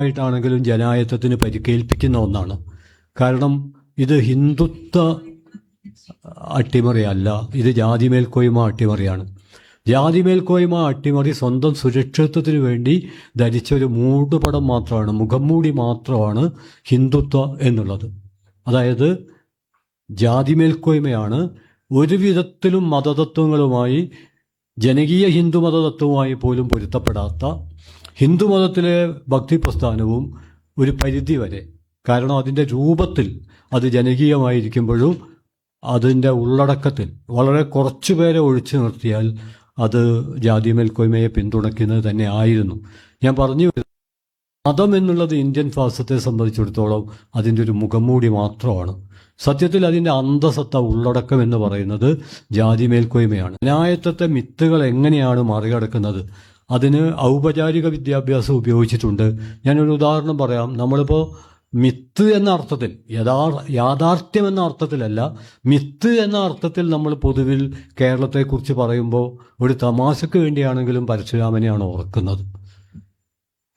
ആയിട്ടാണെങ്കിലും ജനായത്തത്തിന് പരിക്കേൽപ്പിക്കുന്ന ഒന്നാണ്. കാരണം ഇത് ഹിന്ദുത്വ അട്ടിമറിയല്ല, ഇത് ജാതി മേൽക്കോയ്മ അട്ടിമറിയാണ്. ജാതി മേൽക്കോയ്മ അട്ടിമറി സ്വന്തം സുരക്ഷിതത്വത്തിന് വേണ്ടി ധരിച്ച ഒരു മൂടുപടം മാത്രമാണ്, മുഖംമൂടി മാത്രമാണ് ഹിന്ദുത്വം എന്നുള്ളത്. അതായത് ജാതി മേൽക്കോയ്മയാണ് ഒരു വിധത്തിലും മതതത്വങ്ങളുമായി, ജനകീയ ഹിന്ദു മതതത്വവുമായി പോലും പൊരുത്തപ്പെടാത്ത ഹിന്ദുമതത്തിലെ ഭക്തി പ്രസ്ഥാനവും ഒരു പരിധി വരെ, കാരണം അതിൻ്റെ രൂപത്തിൽ അത് ജനകീയമായിരിക്കുമ്പോഴും അതിൻ്റെ ഉള്ളടക്കത്തിൽ വളരെ കുറച്ചു പേരെ ഒഴിച്ചു നിർത്തിയാൽ അത് ജാതി മേൽക്കോയ്മയെ പിന്തുണയ്ക്കുന്നത് തന്നെ ആയിരുന്നു. ഞാൻ പറഞ്ഞു, മതം എന്നുള്ളത് ഇന്ത്യൻ ഫാസിസത്തെ സംബന്ധിച്ചിടത്തോളം അതിൻ്റെ ഒരു മുഖംമൂടി മാത്രമാണ്. സത്യത്തിൽ അതിൻ്റെ അന്തസത്ത, ഉള്ളടക്കം എന്ന് പറയുന്നത് ജാതി മേൽക്കോയ്മയാണ്. ജനായത്തത്തെ മിത്തുകൾ എങ്ങനെയാണ് മറികടക്കുന്നത്? അതിന് ഔപചാരിക വിദ്യാഭ്യാസം ഉപയോഗിച്ചിട്ടുണ്ട്. ഞാനൊരു ഉദാഹരണം പറയാം. നമ്മളിപ്പോൾ മിത്ത് എന്ന അർത്ഥത്തിൽ, യാഥാർത്ഥ്യം എന്ന അർത്ഥത്തിലല്ല, മിത്ത് എന്ന അർത്ഥത്തിൽ നമ്മൾ പൊതുവിൽ കേരളത്തെക്കുറിച്ച് പറയുമ്പോൾ ഒരു തമാശക്ക് വേണ്ടിയാണെങ്കിലും പരശുരാമനെയാണ് ഓർക്കുന്നത്.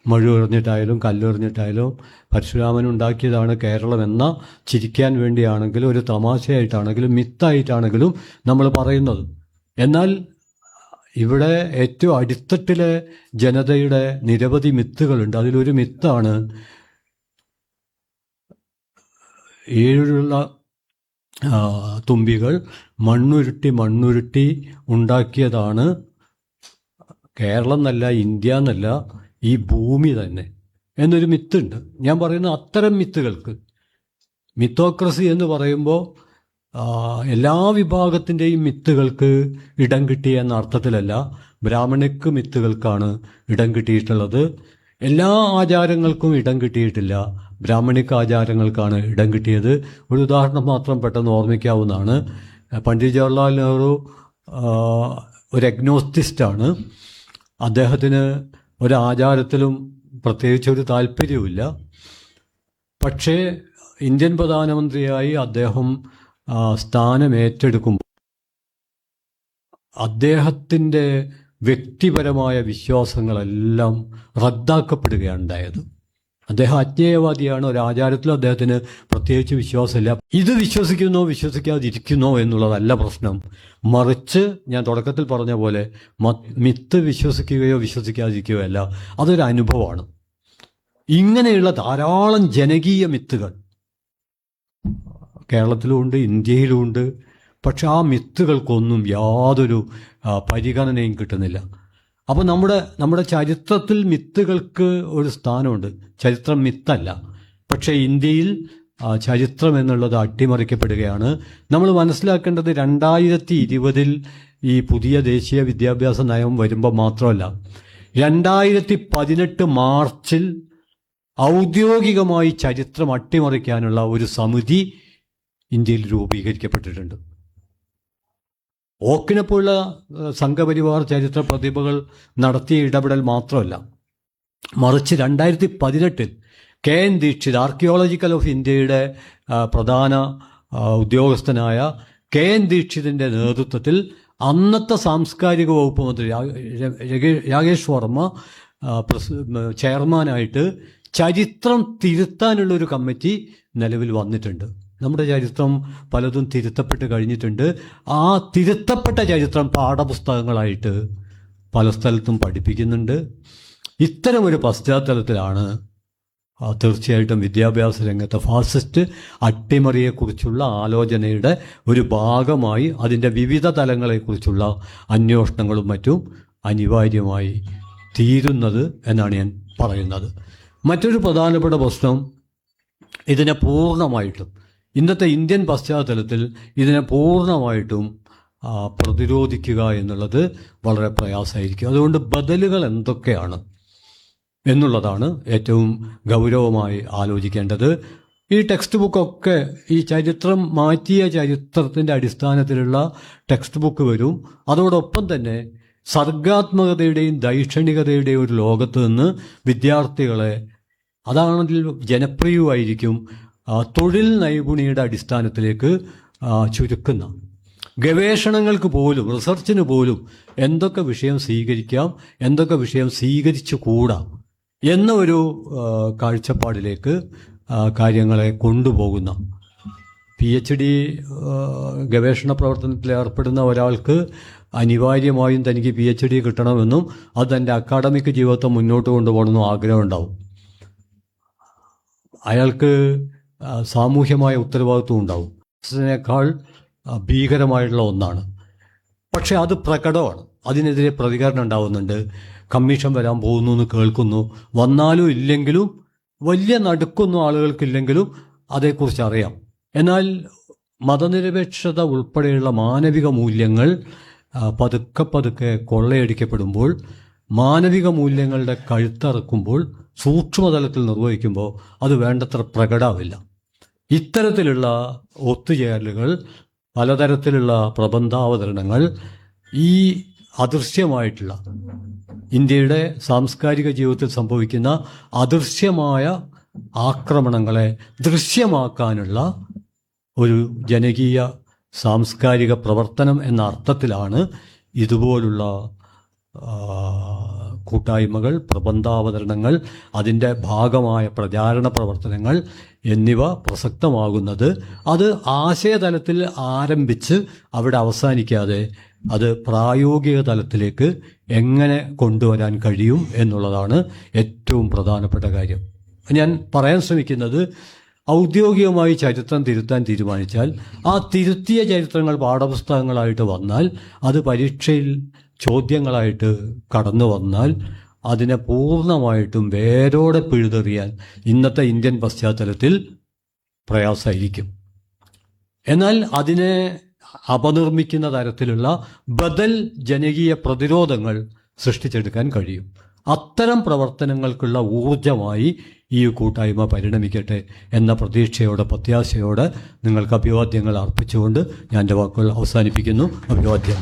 മഴുവെറിഞ്ഞിട്ടായാലും കല്ലെറിഞ്ഞിട്ടായാലും പരശുരാമൻ ഉണ്ടാക്കിയതാണ് കേരളം എന്ന ചിരിക്കാൻ വേണ്ടിയാണെങ്കിലും ഒരു തമാശയായിട്ടാണെങ്കിലും മിത്തായിട്ടാണെങ്കിലും നമ്മൾ പറയുന്നത്. എന്നാൽ ഇവിടെ ഏറ്റവും അടിത്തട്ടിലെ ജനതയുടെ നിരവധി മിത്തുകളുണ്ട്. അതിലൊരു മിത്താണ് ഏഴുള്ള തുമ്പികൾ മണ്ണുരുട്ടി ഉണ്ടാക്കിയതാണ് കേരളം എന്നല്ല, ഇന്ത്യ എന്നല്ല, ഈ ഭൂമി തന്നെ എന്നൊരു മിത്തുണ്ട്. ഞാൻ പറയുന്ന അത്തരം മിത്തുകൾക്ക്, മിത്തോക്രസി എന്ന് പറയുമ്പോൾ എല്ലാ വിഭാഗത്തിൻ്റെയും മിത്തുകൾക്ക് ഇടം കിട്ടിയ എന്ന അർത്ഥത്തിലല്ല, ബ്രാഹ്മണിക്ക് മിത്തുകൾക്കാണ് ഇടം കിട്ടിയിട്ടുള്ളത്. എല്ലാ ആചാരങ്ങൾക്കും ഇടം കിട്ടിയിട്ടില്ല, ബ്രാഹ്മണിക്ക് ആചാരങ്ങൾക്കാണ് ഇടം കിട്ടിയത്. ഒരു ഉദാഹരണം മാത്രം പെട്ടെന്ന് ഓർമ്മിക്കാവുന്നതാണ്. പണ്ഡിറ്റ് ജവഹർലാൽ നെഹ്റു ഒരു അഗ്നോസ്റ്റിസ്റ്റാണ്. അദ്ദേഹത്തിന് ഒരാചാരത്തിലും പ്രത്യേകിച്ചൊരു താല്പര്യവുമില്ല. പക്ഷേ ഇന്ത്യൻ പ്രധാനമന്ത്രിയായി അദ്ദേഹം സ്ഥാനമേറ്റെടുക്കുമ്പോൾ അദ്ദേഹത്തിൻ്റെ വ്യക്തിപരമായ വിശ്വാസങ്ങളെല്ലാം റദ്ദാക്കപ്പെടുകയാണ് ഉണ്ടായത്. അദ്ദേഹം അജ്ഞേയവാദിയാണ്. ഒരു ആചാരത്തിലും അദ്ദേഹത്തിന് പ്രത്യേകിച്ച് വിശ്വാസമില്ല. ഇത് വിശ്വസിക്കാതിരിക്കുന്നോ എന്നുള്ളതല്ല പ്രശ്നം. മറിച്ച് ഞാൻ തുടക്കത്തിൽ പറഞ്ഞ പോലെ മിത്ത് വിശ്വസിക്കുകയോ വിശ്വസിക്കാതിരിക്കുകയോ അല്ല, അതൊരു അനുഭവമാണ്. ഇങ്ങനെയുള്ള ധാരാളം ജനകീയ മിത്തുകൾ കേരളത്തിലുമുണ്ട്, ഇന്ത്യയിലുമുണ്ട്. പക്ഷെ ആ മിത്തുകൾക്കൊന്നും യാതൊരു പരിഗണനയും കിട്ടുന്നില്ല. അപ്പോൾ നമ്മുടെ ചരിത്രത്തിൽ മിത്തുകൾക്ക് ഒരു സ്ഥാനമുണ്ട്. ചരിത്രം മിത്തല്ല. പക്ഷേ ഇന്ത്യയിൽ ചരിത്രം എന്നുള്ളത് അട്ടിമറിക്കപ്പെടുകയാണ്. നമ്മൾ മനസ്സിലാക്കേണ്ടത് 2020 ഈ പുതിയ ദേശീയ വിദ്യാഭ്യാസ നയം വരുമ്പോൾ മാത്രമല്ല, 2018 മാർച്ചിൽ ഔദ്യോഗികമായി ചരിത്രം അട്ടിമറിക്കാനുള്ള ഒരു സമിതി ഇന്ത്യയിൽ രൂപീകരിക്കപ്പെട്ടിട്ടുണ്ട്. ഓക്കിനെപ്പോലുള്ള സംഘപരിവാർ ചരിത്ര പ്രതിഭകൾ നടത്തിയ ഇടപെടൽ മാത്രമല്ല, മറിച്ച് 2018 KN ദീക്ഷിത്, ആർക്കിയോളജിക്കൽ ഓഫ് ഇന്ത്യയുടെ പ്രധാന ഉദ്യോഗസ്ഥനായ KN ദീക്ഷിതിൻ്റെ നേതൃത്വത്തിൽ അന്നത്തെ സാംസ്കാരിക വകുപ്പ് മന്ത്രി രാകേഷ് വർമ്മ ചെയർമാനായിട്ട് ചരിത്രം തിരുത്താനുള്ളൊരു കമ്മിറ്റി നിലവിൽ വന്നിട്ടുണ്ട്. നമ്മുടെ ചരിത്രം പലതും തിരുത്തപ്പെട്ട് കഴിഞ്ഞിട്ടുണ്ട്. ആ തിരുത്തപ്പെട്ട ചരിത്രം പാഠപുസ്തകങ്ങളായിട്ട് പല സ്ഥലത്തും പഠിപ്പിക്കുന്നുണ്ട്. ഇത്തരമൊരു പശ്ചാത്തലത്തിലാണ് തീർച്ചയായിട്ടും വിദ്യാഭ്യാസ രംഗത്തെ ഫാസിസ്റ്റ് അട്ടിമറിയെക്കുറിച്ചുള്ള ആലോചനയുടെ ഒരു ഭാഗമായി അതിൻ്റെ വിവിധ തലങ്ങളെക്കുറിച്ചുള്ള അന്വേഷണങ്ങളും മറ്റും അനിവാര്യമായി തീരുന്നത് എന്നാണ് ഞാൻ പറയുന്നത്. മറ്റൊരു പ്രധാനപ്പെട്ട പ്രശ്നം, ഇതിനെ പൂർണ്ണമായിട്ടും ഇന്നത്തെ ഇന്ത്യൻ പശ്ചാത്തലത്തിൽ ഇതിനെ പൂർണ്ണമായിട്ടും പ്രതിരോധിക്കുക എന്നുള്ളത് വളരെ പ്രയാസമായിരിക്കും. അതുകൊണ്ട് ബദലുകൾ എന്തൊക്കെയാണ് എന്നുള്ളതാണ് ഏറ്റവും ഗൗരവമായി ആലോചിക്കേണ്ടത്. ഈ ടെക്സ്റ്റ് ബുക്കൊക്കെ, ഈ ചരിത്രം മാറ്റിയ ചരിത്രത്തിൻ്റെ അടിസ്ഥാനത്തിലുള്ള ടെക്സ്റ്റ് ബുക്ക് വരും. അതോടൊപ്പം തന്നെ സർഗാത്മകതയുടെയും ദൈക്ഷണികതയുടെയും ഒരു ലോകത്ത് നിന്ന് വിദ്യാർത്ഥികളെ, അതാണെങ്കിൽ ജനപ്രിയമായിരിക്കും, തൊഴിൽ നൈപുണിയുടെ അടിസ്ഥാനത്തിലേക്ക് ചുരുക്കുന്ന, ഗവേഷണങ്ങൾക്ക് പോലും, റിസർച്ചിന് പോലും എന്തൊക്കെ വിഷയം സ്വീകരിക്കാം, എന്തൊക്കെ വിഷയം സ്വീകരിച്ചു കൂടാ എന്ന ഒരു കാഴ്ചപ്പാടിലേക്ക് കാര്യങ്ങളെ കൊണ്ടുപോകുന്ന PhD ഗവേഷണ പ്രവർത്തനത്തിൽ ഏർപ്പെടുന്ന ഒരാൾക്ക് അനിവാര്യമായും തനിക്ക് PhD കിട്ടണമെന്നും അത് തൻ്റെ അക്കാഡമിക് ജീവിതത്തെ മുന്നോട്ട് കൊണ്ടുപോകണമെന്നും ആഗ്രഹമുണ്ടാവും. അയാൾക്ക് സാമൂഹ്യമായ ഉത്തരവാദിത്വം ഉണ്ടാവും. ഇതിനേക്കാൾ ഭീകരമായിട്ടുള്ള ഒന്നാണ്. പക്ഷെ അത് പ്രകടമാണ്. അതിനെതിരെ പ്രതികരണം ഉണ്ടാവുന്നുണ്ട്. കമ്മീഷൻ വരാൻ പോകുന്നു എന്ന് കേൾക്കുന്നു. വന്നാലും ഇല്ലെങ്കിലും വലിയ നടുക്കൊന്നും ആളുകൾക്കില്ലെങ്കിലും അതേക്കുറിച്ച് അറിയാം. എന്നാൽ മതനിരപേക്ഷത ഉൾപ്പെടെയുള്ള മാനവിക മൂല്യങ്ങൾ പതുക്കെ പതുക്കെ കൊള്ളയടിക്കപ്പെടുമ്പോൾ, മാനവിക മൂല്യങ്ങളുടെ കഴുത്തറക്കുമ്പോൾ, സൂക്ഷ്മതലത്തിൽ നിർവഹിക്കുമ്പോൾ അത് വേണ്ടത്ര പ്രകടമാവില്ല. ഇത്തരത്തിലുള്ള ഒത്തുചേരലുകൾ, പലതരത്തിലുള്ള പ്രബന്ധാവതരണങ്ങൾ ഈ അദൃശ്യമായിട്ടുള്ള ഇന്ത്യയുടെ സാംസ്കാരിക ജീവിതത്തിൽ സംഭവിക്കുന്ന അദൃശ്യമായ ആക്രമണങ്ങളെ ദൃശ്യമാക്കാനുള്ള ഒരു ജനകീയ സാംസ്കാരിക പ്രവർത്തനം എന്ന അർത്ഥത്തിലാണ് ഇതുപോലുള്ള കൂട്ടായ്മകൾ, പ്രബന്ധാവതരണങ്ങൾ, അതിൻ്റെ ഭാഗമായ പ്രചാരണ പ്രവർത്തനങ്ങൾ എന്നിവ പ്രസക്തമാകുന്നത്. അത് ആശയതലത്തിൽ ആരംഭിച്ച് അവിടെ അവസാനിക്കാതെ അത് പ്രായോഗിക തലത്തിലേക്ക് എങ്ങനെ കൊണ്ടുവരാൻ കഴിയും എന്നുള്ളതാണ് ഏറ്റവും പ്രധാനപ്പെട്ട കാര്യം. ഞാൻ പറയാൻ ശ്രമിക്കുന്നത്, ഔദ്യോഗികമായി ചരിത്രം തിരുത്താൻ തീരുമാനിച്ചാൽ ആ തിരുത്തിയ ചരിത്രങ്ങൾ പാഠപുസ്തകങ്ങളായിട്ട് വന്നാൽ, അത് പരീക്ഷയിൽ ചോദ്യങ്ങളായിട്ട് കടന്നു വന്നാൽ അതിനെ പൂർണ്ണമായിട്ടും വേരോടെ പിഴുതെറിയാൻ ഇന്നത്തെ ഇന്ത്യൻ പശ്ചാത്തലത്തിൽ പ്രയാസമായിരിക്കും. എന്നാൽ അതിനെ അപനിർമ്മിക്കുന്ന തരത്തിലുള്ള ബദൽ ജനകീയ പ്രതിരോധങ്ങൾ സൃഷ്ടിച്ചെടുക്കാൻ കഴിയും. അത്തരം പ്രവർത്തനങ്ങൾക്കുള്ള ഊർജമായി ഈ കൂട്ടായ്മ പരിണമിക്കട്ടെ എന്ന പ്രതീക്ഷയോടെ, പ്രത്യാശയോടെ നിങ്ങൾക്ക് അഭിവാദ്യങ്ങൾ അർപ്പിച്ചുകൊണ്ട് ഞാൻ എൻ്റെ വാക്കുകൾ അവസാനിപ്പിക്കുന്നു. അഭിവാദ്യം.